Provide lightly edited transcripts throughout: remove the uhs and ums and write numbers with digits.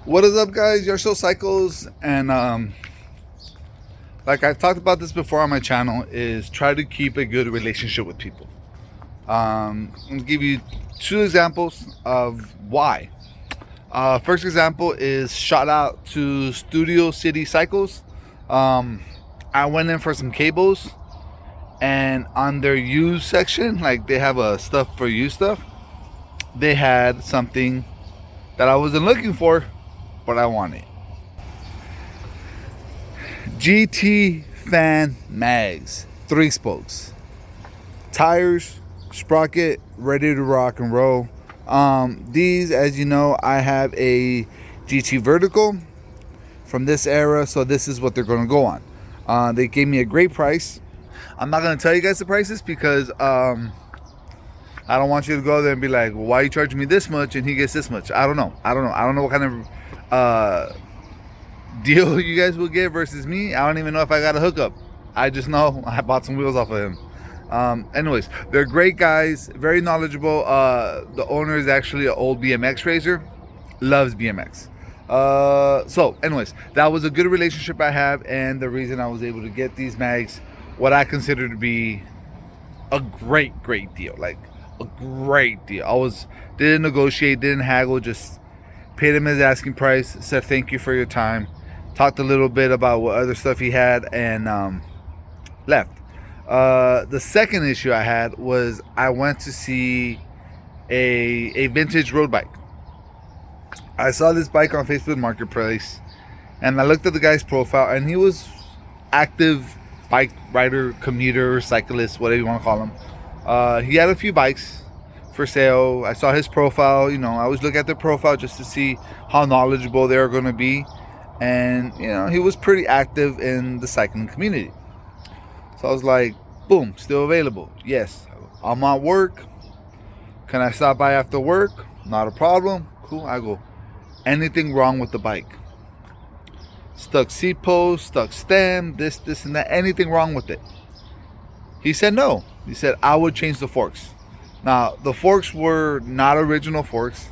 What is up, guys? You're so cycles, and like I've talked about this before on my channel, is try to keep a good relationship with people. I'm gonna give you two examples of why. First example is shout out to Studio City Cycles. Um, I went in for some cables, and on their used section, like they have a stuff for used stuff, they had something that I wasn't looking for, but I wanted. GT Fan Mags, 3 spokes, tires, sprocket, ready to rock and roll. These, as you know, I have a GT Vertical from this era, so this is what they're going to go on. They gave me a great price. I'm not going to tell you guys the prices because I don't want you to go there and be like, well, why are you charging me this much and he gets this much? I don't know. I don't know what kind of deal you guys will get versus me. I don't even know if I got a hookup. I just know I bought some wheels off of him. Anyways, they're great guys, very knowledgeable. The owner is actually an old BMX racer, loves BMX. So anyways, that was a good relationship I have, and the reason I was able to get these mags, what I consider to be a great deal, like a great deal. Didn't negotiate, didn't haggle, just paid him his asking price, said thank you for your time, talked a little bit about what other stuff he had, and left. The second issue I had was I went to see a vintage road bike. I saw this bike on Facebook Marketplace, and I looked at the guy's profile, and he was active bike rider, commuter, cyclist, whatever you want to call him. He had a few bikes for sale. I saw his profile. You know, I always look at their profile just to see how knowledgeable they're going to be, and you know, he was pretty active in the cycling community. So I was like, boom, still available. Yes, I'm at work. Can I stop by after work? Not a problem. Cool. I go, anything wrong with the bike? Stuck seat post, stuck stem, this and that. Anything wrong with it? He said no. He said I would change the forks. Now, the forks were not original forks.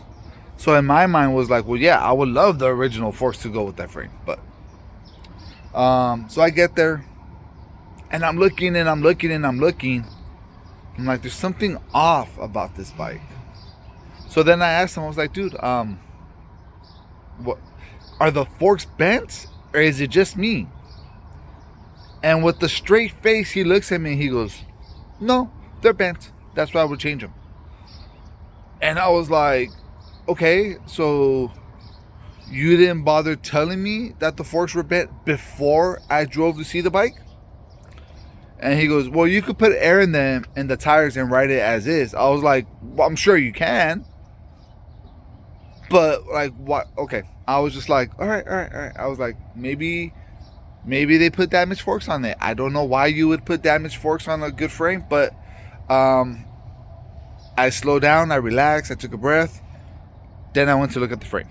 So in my mind was like, well, yeah, I would love the original forks to go with that frame. But so I get there, and I'm looking and I'm looking and I'm looking. I'm like, there's something off about this bike. So then I asked him, I was like, dude, what are the forks bent or is it just me? And with the straight face, he looks at me and he goes, no, they're bent. That's why I would change them. And I was like, okay, so you didn't bother telling me that the forks were bent before I drove to see the bike? And he goes, well, you could put air in them and the tires and ride it as is. I was like, well, I'm sure you can. But like, what? Okay. I was just like, all right. I was like, maybe they put damaged forks on it. I don't know why you would put damaged forks on a good frame, but I slowed down, I relaxed, I took a breath. Then I went to look at the frame.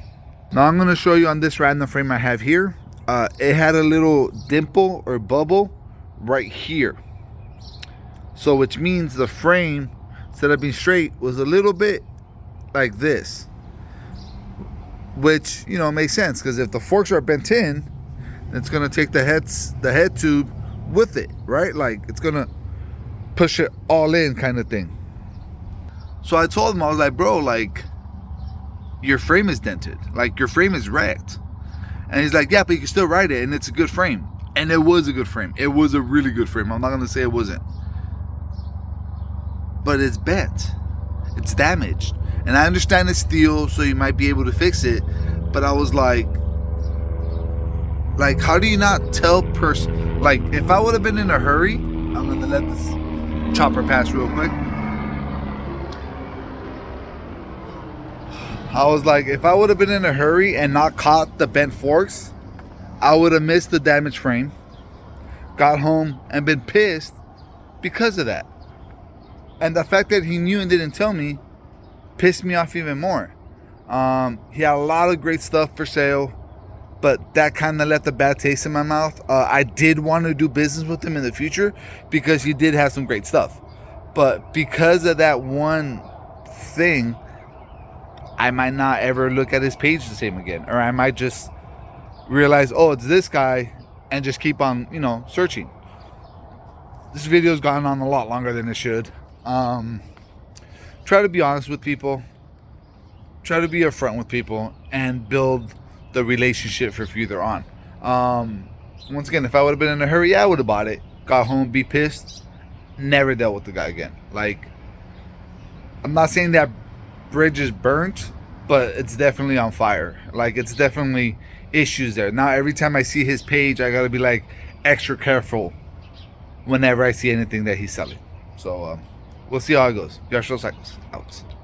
Now I'm going to show you on this random frame I have here. It had a little dimple or bubble right here. So which means the frame, instead of being straight, was a little bit like this. Which, you know, makes sense, because if the forks are bent in, it's going to take the head tube with it, right? Like it's going to push it all in kind of thing. So I told him, I was like, bro, like your frame is dented, like your frame is wrecked. And he's like, yeah, but you can still ride it and it's a good frame. And it was a good frame. It was a really good frame. I'm not going to say it wasn't. But it's bent. It's damaged. And I understand it's steel, so you might be able to fix it. But I was like, how do you not tell person? Like, if I would have been in a hurry, I'm going to let this chopper pass real quick. I was like, if I would have been in a hurry and not caught the bent forks, I would have missed the damaged frame, got home and been pissed because of that. And the fact that he knew and didn't tell me pissed me off even more. He had a lot of great stuff for sale, but that kind of left a bad taste in my mouth. I did want to do business with him in the future because he did have some great stuff. But because of that one thing, I might not ever look at his page the same again, or I might just realize, oh, it's this guy, and just keep on, searching. This video's gone on a lot longer than it should. Try to be honest with people. Try to be upfront with people and build the relationship for further on. Once again, if I would have been in a hurry, I would have bought it. Got home, be pissed. Never dealt with the guy again. Like, I'm not saying that bridge is burnt, but it's definitely on fire. Like, it's definitely issues there. Now, every time I see his page, I gotta be like extra careful whenever I see anything that he's selling. So, we'll see how it goes. Yashiro Cycles out.